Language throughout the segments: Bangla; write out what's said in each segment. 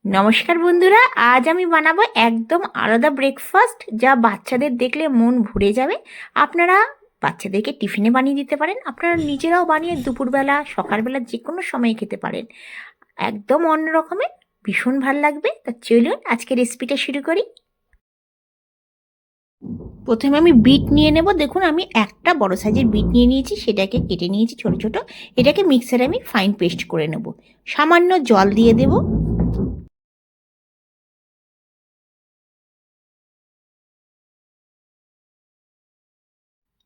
নমস্কার বন্ধুরা, আজ আমি বানাবো একদম আলাদা ব্রেকফাস্ট, যা বাচ্চাদের দেখলে মন ভরে যাবে। আপনারা বাচ্চাদেরকে টিফিনে বানিয়ে দিতে পারেন, আপনারা নিজেরাও বানিয়ে দুপুরবেলা সকালবেলা যে কোনো সময় খেতে পারেন। একদম অন্য রকমের, ভীষণ ভাল লাগবে। তা চলুন আজকে রেসিপিটা শুরু করি। প্রথমে আমি বিট নিয়ে নেব। দেখুন, আমি একটা বড় সাইজের বিট নিয়ে নিয়েছি, সেটাকে কেটে নিয়েছি ছোট ছোট। এটাকে মিক্সারে আমি ফাইন পেস্ট করে নেব। সামান্য জল দিয়ে দেব।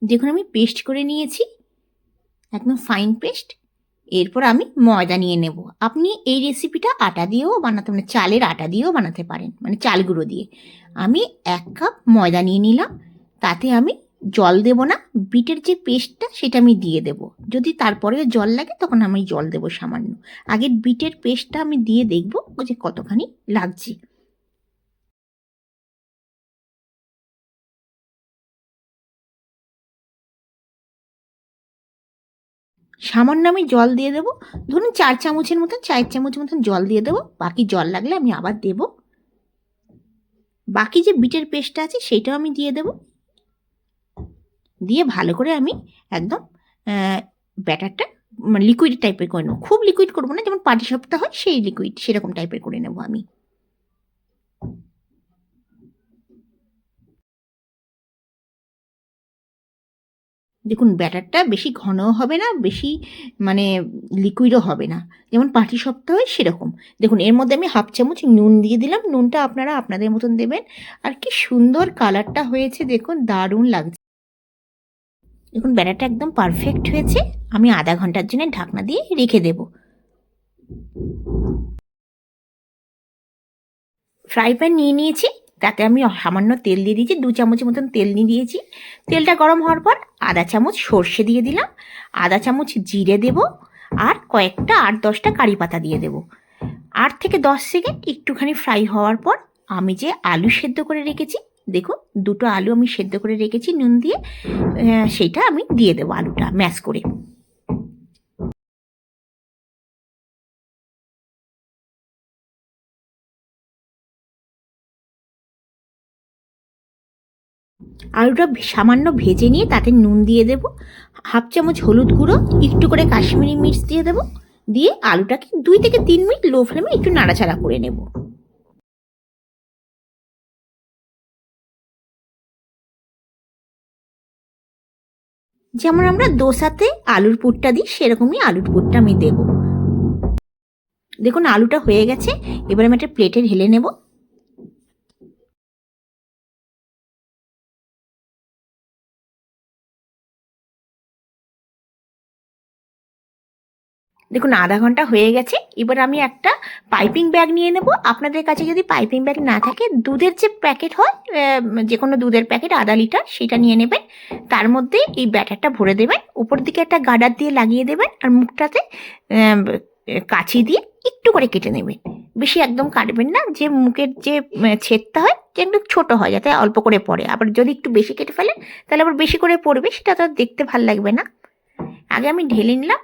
দেখুন, আমি পেস্ট করে নিয়েছি, একদম ফাইন পেস্ট। এরপর আমি ময়দা নিয়ে নেব। আপনি এই রেসিপিটা আটা দিয়েও বানাতে, মানে চালের আটা দিয়েও বানাতে পারেন, মানে চাল গুঁড়ো দিয়ে। আমি 1 কাপ ময়দা নিয়ে নিলাম। তাতে আমি জল দেব না, বিটের যে পেস্টটা সেটা আমি দিয়ে দেব। যদি তারপরেও জল লাগে তখন আমি জল দেব সামান্য। আগে বিটের পেস্টটা আমি দিয়ে দেখব যে কতখানি লাগছে। সামান্য আমি জল দিয়ে দেবো। ধরুন 4 চামচের মতন, 4 চামচ মতন জল দিয়ে দেবো। বাকি জল লাগলে আমি আবার দেবো। বাকি যে বিটের পেস্টটা আছে সেইটাও আমি দিয়ে দেবো। দিয়ে ভালো করে আমি একদম ব্যাটারটা মানে লিকুইড টাইপের করে নেবো। খুব লিকুইড করবো না, যেমন পাটিসাপটা হয় সেই লিকুইড, সেরকম টাইপের করে নেবো আমি। দেখুন, ব্যাটারটা বেশি ঘনও হবে না, বেশি মানে লিকুইডও হবে না, যেমন পাটিসাপটা হয় সেরকম। দেখুন, এর মধ্যে আমি 1/2 চামচ নুন দিয়ে দিলাম। নুনটা আপনারা আপনাদের মতন দেবেন। আর কি সুন্দর কালারটা হয়েছে, দেখুন দারুণ লাগছে। দেখুন, ব্যাটারটা একদম পারফেক্ট হয়েছে। আমি আধা ঘন্টার জন্য ঢাকনা দিয়ে রেখে দেবো। ফ্রাই প্যান নিয়ে নিয়েছি, তাতে আমি সামান্য তেল দিয়ে দিয়েছি, 2 চামচের মতন তেল নিয়ে দিয়েছি। তেলটা গরম হওয়ার পর আধা চামচ সর্ষে দিয়ে দিলাম, আধা চামচ জিরে দেব, আর কয়েকটা 8-10টা কারি পাতা দিয়ে দেব। 8 থেকে 10 সেকেন্ড একটুখানি ফ্রাই হওয়ার পর আমি যে আলু সেদ্ধ করে রেখেছি, দেখুন 2টো আলু আমি সেদ্ধ করে রেখেছি নুন দিয়ে, সেইটা আমি দিয়ে দেবো, আলুটা ম্যাশ করে। আলুটা সামান্য ভেজে নিয়ে তাতে নুন দিয়ে দেব, 1/2 চামচ হলুদ গুঁড়ো, একটু করে কাশ্মীরি মির্চ দিয়ে দেবো। দিয়ে আলুটাকে 2 থেকে 3 মিনিট লো ফ্লেমে একটু নাড়াচাড়া করে নেব। যেমন আমরা দোসাতে আলুর পুরটা দিই, সেরকমই আলুর পুরটা আমি দেব। দেখুন, আলুটা হয়ে গেছে। এবার আমি একটা প্লেটে ঢেলে নেব। দেখুন, আধা ঘন্টা হয়ে গেছে। এবার আমি একটা পাইপিং ব্যাগ নিয়ে নেব। আপনাদের কাছে যদি পাইপিং ব্যাগ না থাকে, দুধের যে প্যাকেট হয়, যে কোনো দুধের প্যাকেট ½ লিটার, সেটা নিয়ে নেবেন। তার মধ্যে এই ব্যাটারটা ভরে দেবেন, উপর দিকে একটা গার্ডার দিয়ে লাগিয়ে দেবেন, আর মুখটাতে আহ, কাঁচি দিয়ে একটু করে কেটে নেবেন। বেশি একদম কাটবেন না, যে মুখের যে ছেদটা হয় যে একটু ছোট হয়, যাতে অল্প করে পড়ে। আবার যদি একটু বেশি কেটে ফেলেন তাহলে আবার বেশি করে পড়বে, সেটা তো আর দেখতে ভাল লাগবে না। আগে আমি ঢেলে নিলাম।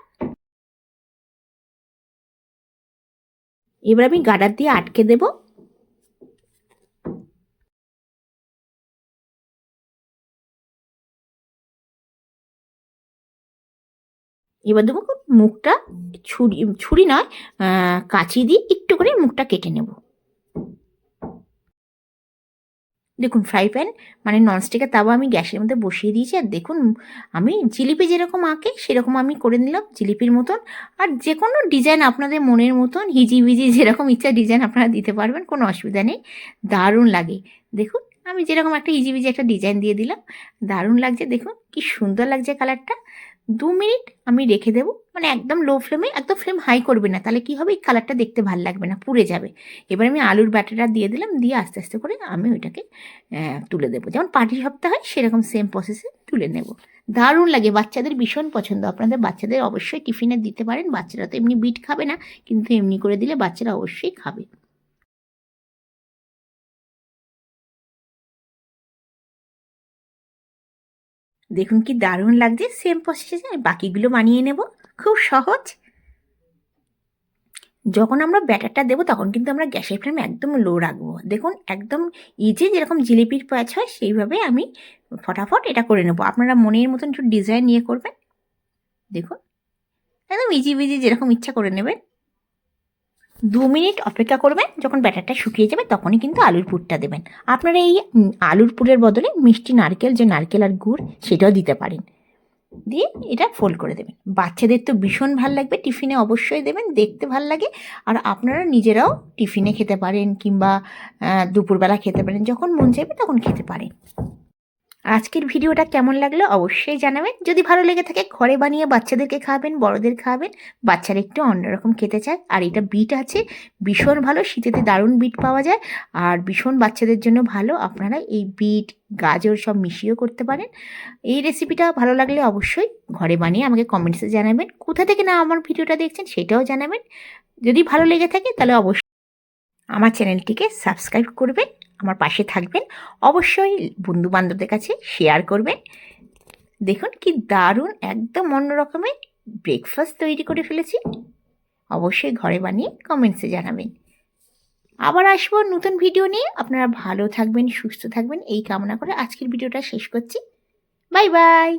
এবার আমি গার্ডার দিয়ে আটকে দেব। এবার দেখুন, মুখটা ছুরি ছুরি নয়, কাঁচি দিয়ে একটু করে মুখটা কেটে নেব। দেখুন, ফ্রাই প্যান মানে ননস্টিকের তাওয়া আমি গ্যাসের মধ্যে বসিয়ে দিয়েছি। আর দেখুন, আমি জিলিপি যেরকম আঁকে সেরকম আমি করে নিলাম, জিলিপির মতন। আর যে কোনো ডিজাইন আপনাদের মনের মতন হিজিবিজি যেরকম ইচ্ছা ডিজাইন আপনারা দিতে পারবেন, কোনো অসুবিধা নেই। দারুণ লাগে। দেখুন, আমি যেরকম একটা হিজিবিজি একটা ডিজাইন দিয়ে দিলাম, দারুণ লাগছে। দেখুন কি সুন্দর লাগছে কালারটা। 2 মিনিট আমি রেখে দেবো, মানে একদম লো ফ্লেমে, একদম ফ্লেম হাই করবে না, তাহলে কি হবে, এই কালারটা দেখতে ভালো লাগবে না, পুড়ে যাবে। এবার আমি আলুর ব্যাটারটা দিয়ে দিলাম, দিয়ে আস্তে আস্তে করে আমি ওইটাকে তুলে দেবো। যেমন পাটিসাপটা হয় সেরকম সেম প্রসেসে তুলে নেব। দারুণ লাগে, বাচ্চাদের ভীষণ পছন্দ। আপনাদের বাচ্চাদের অবশ্যই টিফিনে দিতে পারেন। বাচ্চারা তো এমনি বিট খাবে না, কিন্তু এমনি করে দিলে বাচ্চারা অবশ্যই খাবে। দেখুন কি দারুণ লাগছে। সেম প্রসেসে বাকিগুলো বানিয়ে নেব, খুব সহজ। যখন আমরা ব্যাটারটা দেবো তখন কিন্তু আমরা গ্যাসের ফ্লেম একদম লো রাখবো। দেখুন একদম ইজি যেরকম জিলিপির প্যাচ হয় সেইভাবে আমি ফটাফট এটা করে নেবো। আপনারা মনের মতন একটু ডিজাইন নিয়ে করবেন। দেখুন একদম ইজি বিজি যেরকম ইচ্ছা করে নেবেন। 2 মিনিট অপেক্ষা করবেন, যখন ব্যাটারটা শুকিয়ে যাবে তখনই কিন্তু আলুর পুরটা দেবেন। আপনারা এই আলুর পুরের বদলে মিষ্টি নারকেল, যে নারকেল আর গুড় সেটাও দিতে পারেন। দিয়ে এটা ফোল্ড করে দেবেন। বাচ্চাদের তো ভীষণ ভাল লাগবে, টিফিনে অবশ্যই দেবেন, দেখতে ভাল লাগে। আর আপনারা নিজেরাও টিফিনে খেতে পারেন কিংবা দুপুরবেলা খেতে পারেন, যখন মন চাইবে তখন খেতে পারেন। আজকের ভিডিওটা কেমন লাগলো অবশ্যই জানাবেন। যদি ভালো লেগে থাকে ঘরে বানিয়ে বাচ্চাদেরকে খাওয়াবেন, বড়দের খাওয়াবেন। বাচ্চারা একটু অন্যরকম খেতে চায়। আর এটা বিট আছে, ভীষণ ভালো, শীতেতে দারুণ বিট পাওয়া যায় আর ভীষণ বাচ্চাদের জন্য ভালো। আপনারা এই বিট, গাজর সব মিশিয়েও করতে পারেন। এই রেসিপিটা ভালো লাগলে অবশ্যই ঘরে বানিয়ে আমাকে কমেন্টসে জানাবেন। কোথা থেকে না আমার ভিডিওটা দেখছেন সেটাও জানাবেন। যদি ভালো লেগে থাকে তাহলে অবশ্যই আমার চ্যানেলটিকে সাবস্ক্রাইব করবেন, আমার পাশে থাকবেন। অবশ্যই বন্ধুবান্ধবদের কাছে শেয়ার করবেন। দেখুন কি দারুণ একদম অন্য রকমের ব্রেকফাস্ট তৈরি করে ফেলেছি। অবশ্যই ঘরে বানিয়ে কমেন্টসে জানাবেন। আবার আসবো নতুন ভিডিও নিয়ে। আপনারা ভালো থাকবেন, সুস্থ থাকবেন এই কামনা করে আজকের ভিডিওটা শেষ করছি। Bye bye.